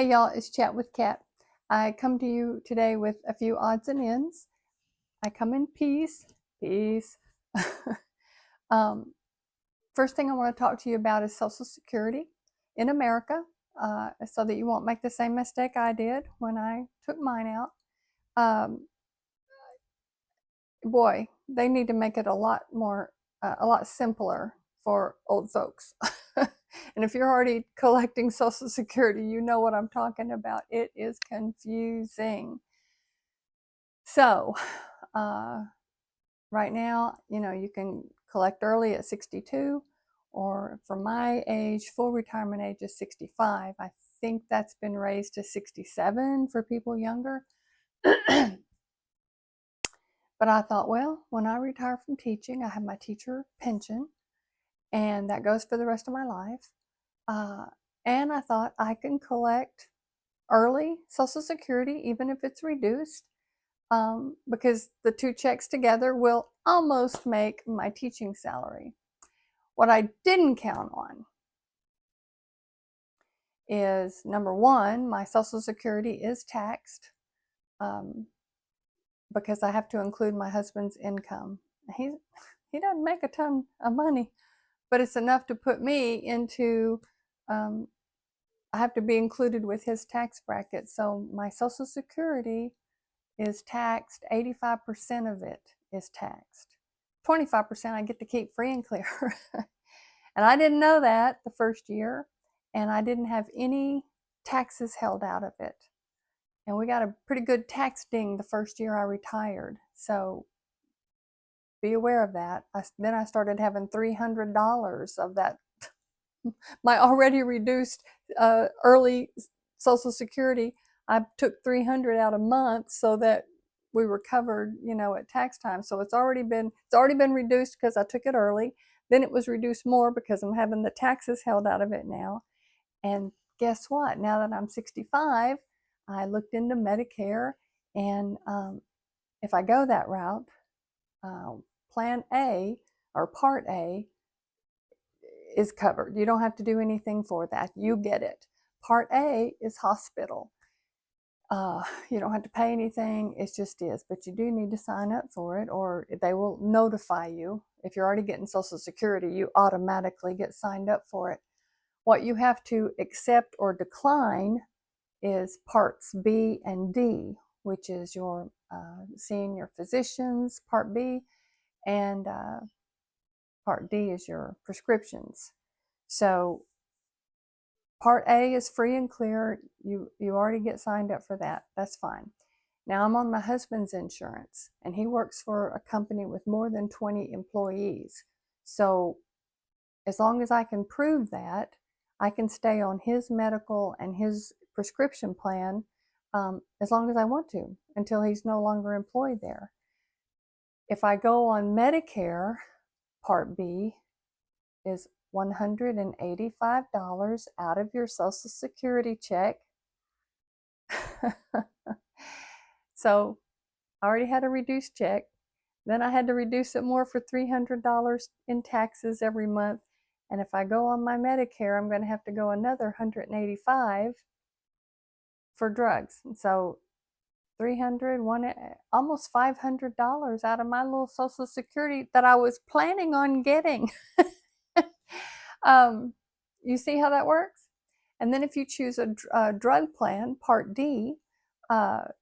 Hey y'all, it's Chat with Kat. I come to you today with a few odds and ends. I come in peace. Peace. um, First thing I want to talk to you about is Social Security in America, so that you won't make the same mistake I did when I took mine out. Boy, they need to make it a lot simpler for old folks. And if you're already collecting Social Security, you know what I'm talking about. It is confusing. So, right now, you can collect early at 62, or for my age, full retirement age is 65. I think that's been raised to 67 for people younger. But I thought, well, when I retire from teaching, I have my teacher pension, and that goes for the rest of my life. And I thought I can collect early Social Security, even if it's reduced, because the two checks together will almost make my teaching salary. What I didn't count on is, number one, my Social Security is taxed. Because I have to include my husband's income. He doesn't make a ton of money, but it's enough to put me into, I have to be included with his tax bracket. So my Social Security is taxed, 85% of it is taxed. 25% I get to keep free and clear. And I didn't know that the first year, and I didn't have any taxes held out of it. And we got a pretty good tax ding the first year I retired. So be aware of that. Then I started having $300 of that, my already reduced early Social Security. I took $300 out a month so that we were covered, at tax time. So it's already been reduced because I took it early. Then it was reduced more because I'm having the taxes held out of it now. And guess what? Now that I'm 65, I looked into Medicare, and if I go that route, Plan A or Part A is covered. You don't have to do anything for that. You get it. Part A is hospital. You don't have to pay anything. It just is. But you do need to sign up for it, or they will notify you. If you're already getting Social Security, you automatically get signed up for it. What you have to accept or decline is Parts B and D, which is your seeing your physicians, Part B, and Part D is your prescriptions. So Part A is free and clear. You already get signed up for that. That's fine. Now I'm on my husband's insurance, and he works for a company with more than 20 employees. So as long as I can prove that, I can stay on his medical and his prescription plan as long as I want to, until he's no longer employed there. If I go on Medicare, Part B is $185 out of your Social Security check. So I already had a reduced check. Then I had to reduce it more for $300 in taxes every month. And if I go on my Medicare, I'm going to have to go another $185 for drugs. And so almost $500 out of my little Social Security that I was planning on getting. You see how that works? And then if you choose a drug plan, Part D,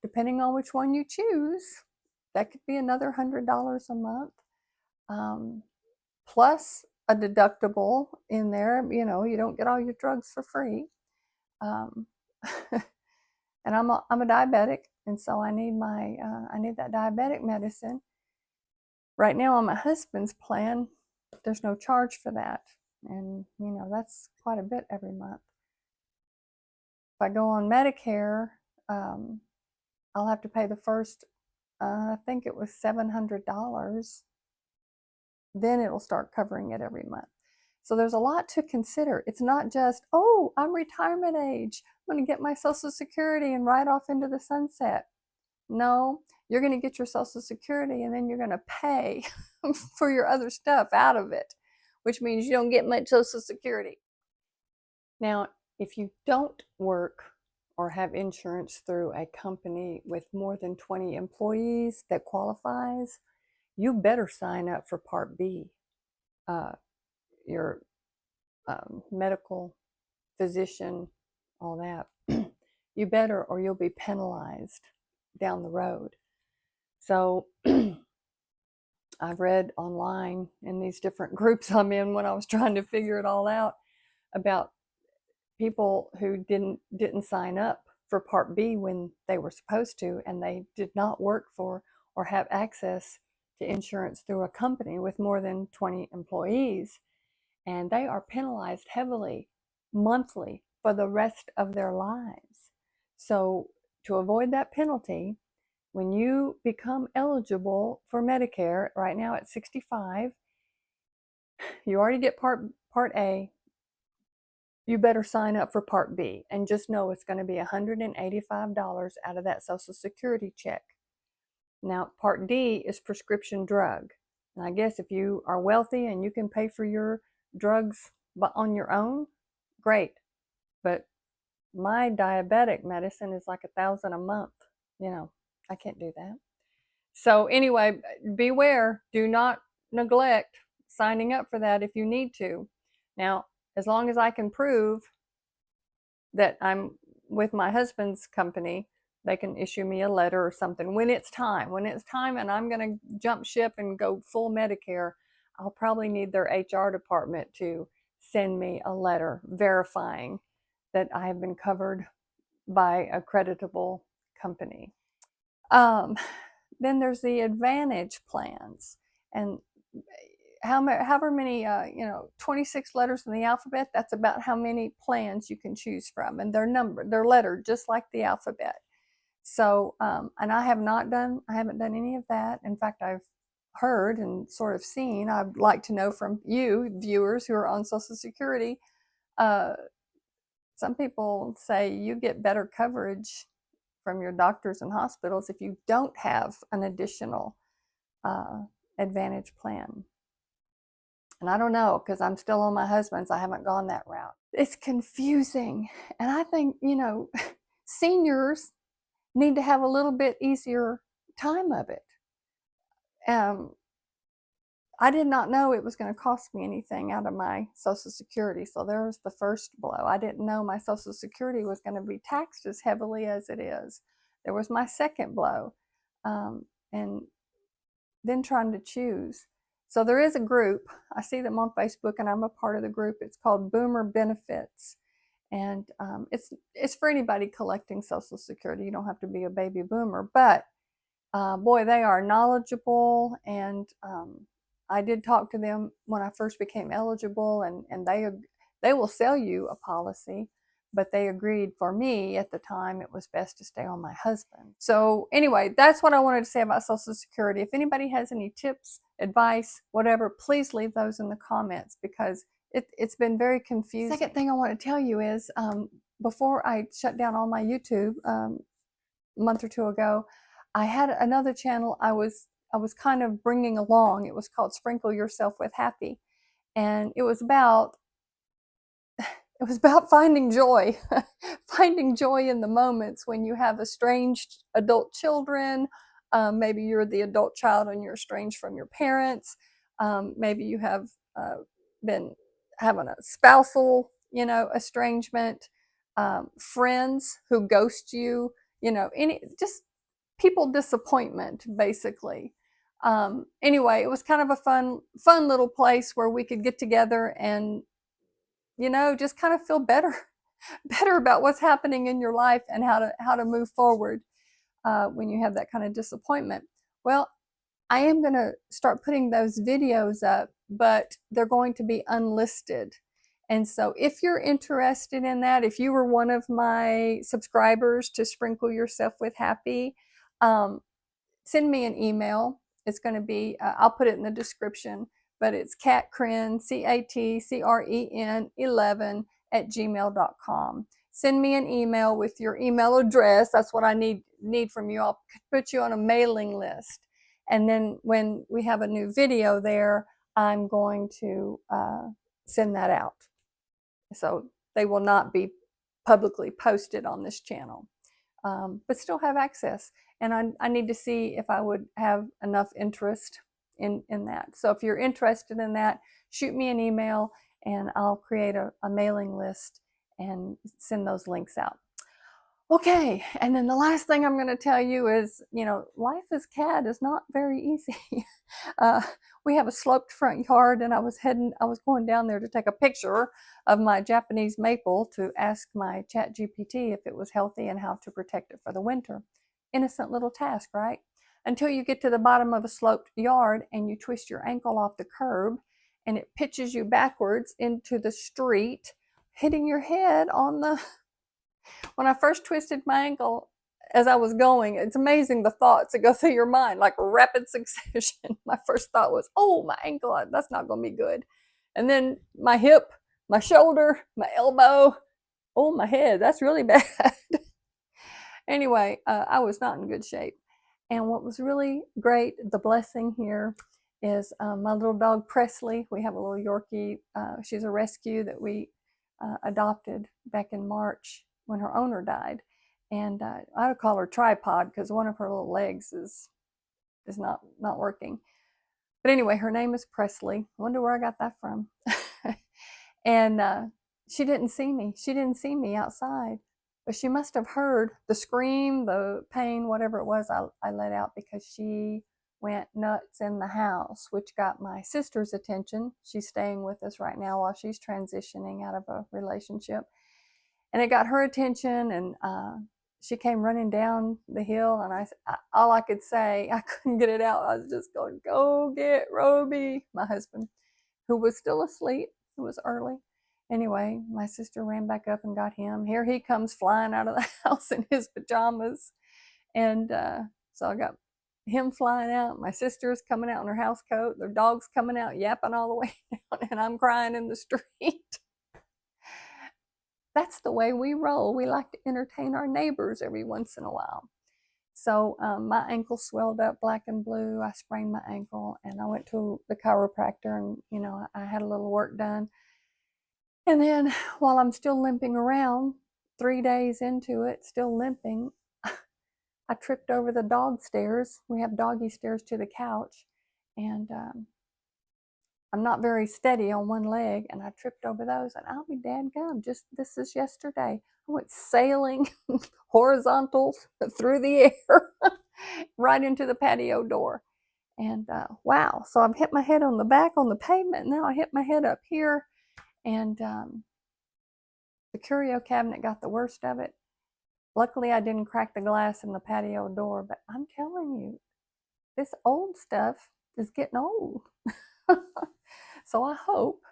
depending on which one you choose, that could be another $100 a month, plus a deductible in there. You don't get all your drugs for free. And I'm a diabetic, and so I need that diabetic medicine. Right now on my husband's plan, there's no charge for that, and that's quite a bit every month. If I go on Medicare, I'll have to pay the first, I think it was $700. Then it'll start covering it every month. So there's a lot to consider. It's not just, oh, I'm retirement age, I'm going to get my Social Security and ride off into the sunset. No, you're going to get your Social Security, and then you're going to pay for your other stuff out of it, which means you don't get much Social Security. Now, if you don't work or have insurance through a company with more than 20 employees that qualifies, you better sign up for Part B. Your medical physician, all that. You better, or you'll be penalized down the road. So I've read online in these different groups I'm in when I was trying to figure it all out about people who didn't sign up for Part B when they were supposed to, and they did not work for or have access to insurance through a company with more than 20 employees, and they are penalized heavily monthly for the rest of their lives. So to avoid that penalty, when you become eligible for Medicare, right now at 65, you already get Part A, you better sign up for Part B, and just know it's going to be $185 out of that Social Security check. Now, Part D is prescription drug. And I guess if you are wealthy and you can pay for your drugs on your own, great. But my diabetic medicine is like $1,000 a month. You know, I can't do that. So anyway, beware. Do not neglect signing up for that if you need to. Now, as long as I can prove that I'm with my husband's company, they can issue me a letter or something when it's time. When it's time and I'm going to jump ship and go full Medicare, I'll probably need their HR department to send me a letter verifying that I have been covered by a creditable company. Then there's the Advantage plans, and however many, 26 letters in the alphabet, that's about how many plans you can choose from, and they're numbered, they're lettered just like the alphabet. So, and I haven't done any of that. In fact, I've heard and sort of seen, I'd like to know from you viewers who are on Social Security, some people say you get better coverage from your doctors and hospitals if you don't have an additional Advantage plan. And I don't know, because I'm still on my husband's. I haven't gone that route. It's confusing. And I think, seniors need to have a little bit easier time of it. I did not know it was going to cost me anything out of my Social Security. So there was the first blow. I didn't know my Social Security was going to be taxed as heavily as it is. There was my second blow. And then trying to choose. So there is a group. I see them on Facebook, and I'm a part of the group. It's called Boomer Benefits. And it's for anybody collecting Social Security. You don't have to be a baby boomer. But boy, they are knowledgeable, and I did talk to them when I first became eligible, and they will sell you a policy, but they agreed for me at the time it was best to stay on my husband. So anyway, that's what I wanted to say about Social Security. If anybody has any tips, advice, whatever, please leave those in the comments, because it's been very confusing. The second thing I want to tell you is, before I shut down all my YouTube a month or two ago, I had another channel I was kind of bringing along. It was called Sprinkle Yourself with Happy, and it was about finding joy, finding joy in the moments when you have estranged adult children. Maybe you're the adult child and you're estranged from your parents. Maybe you have been having a spousal, estrangement. Friends who ghost you. Just people disappointment, basically. Anyway, it was kind of a fun little place where we could get together and just kind of feel better about what's happening in your life and how to move forward when you have that kind of disappointment. Well, I am going to start putting those videos up, but they're going to be unlisted. And so if you're interested in that, if you were one of my subscribers to Sprinkle Yourself with Happy, send me an email. It's going to be, I'll put it in the description, but it's catcren, CATCREN 11 @gmail.com. Send me an email with your email address. That's what I need from you. I'll put you on a mailing list. And then when we have a new video there, I'm going to send that out. So they will not be publicly posted on this channel, but still have access. And I need to see if I would have enough interest in that. So if you're interested in that, shoot me an email and I'll create a mailing list and send those links out. Okay, and then the last thing I'm going to tell you is, life as cat is not very easy. We have a sloped front yard, and I was going down there to take a picture of my Japanese maple to ask my ChatGPT if it was healthy and how to protect it for the winter. Innocent little task, right? Until you get to the bottom of a sloped yard and you twist your ankle off the curb and it pitches you backwards into the street, hitting your head on the... When I first twisted my ankle as I was going, it's amazing the thoughts that go through your mind, like rapid succession. My first thought was, oh, my ankle, that's not going to be good. And then my hip, my shoulder, my elbow, oh, my head, that's really bad. Anyway, I was not in good shape. And what was really great, the blessing here, is my little dog Presley. We have a little Yorkie. She's a rescue that we adopted back in March when her owner died. And I would call her Tripod because one of her little legs is not working. But anyway, her name is Presley. I wonder where I got that from. And she didn't see me. She didn't see me outside. But she must have heard the scream, the pain, whatever it was I let out, because she went nuts in the house, which got my sister's attention. She's staying with us right now while she's transitioning out of a relationship. And it got her attention, and she came running down the hill, and all I could say, I couldn't get it out. I was just going, go get Roby, my husband, who was still asleep. It was early. Anyway, my sister ran back up and got him. Here he comes flying out of the house in his pajamas. And so I got him flying out. My sister's coming out in her house coat. Their dog's coming out yapping all the way down, and I'm crying in the street. That's the way we roll. We like to entertain our neighbors every once in a while. So my ankle swelled up black and blue. I sprained my ankle, and I went to the chiropractor, and I had a little work done. And then while I'm still limping around, 3 days into it, still limping, I tripped over the dog stairs. We have doggy stairs to the couch, and I'm not very steady on one leg, and I tripped over those, and I'll be dadgum. This is yesterday. I went sailing horizontal through the air right into the patio door. And wow, so I've hit my head on the back on the pavement. Now I hit my head up here, and the curio cabinet got the worst of it. Luckily, I didn't crack the glass in the patio door, but I'm telling you, this old stuff is getting old. So I hope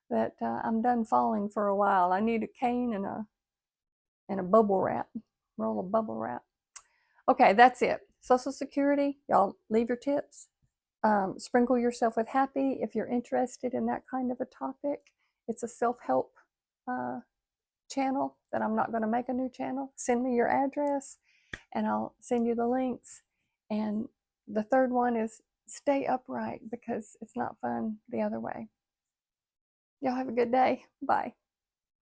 that I'm done falling for a while. I need a cane and a bubble wrap, roll of bubble wrap. Okay, that's it. Social Security, y'all leave your tips. Sprinkle yourself with happy if you're interested in that kind of a topic. It's a self-help channel that I'm not going to make a new channel. Send me your address and I'll send you the links. And the third one is stay upright because it's not fun the other way. Y'all have a good day. Bye.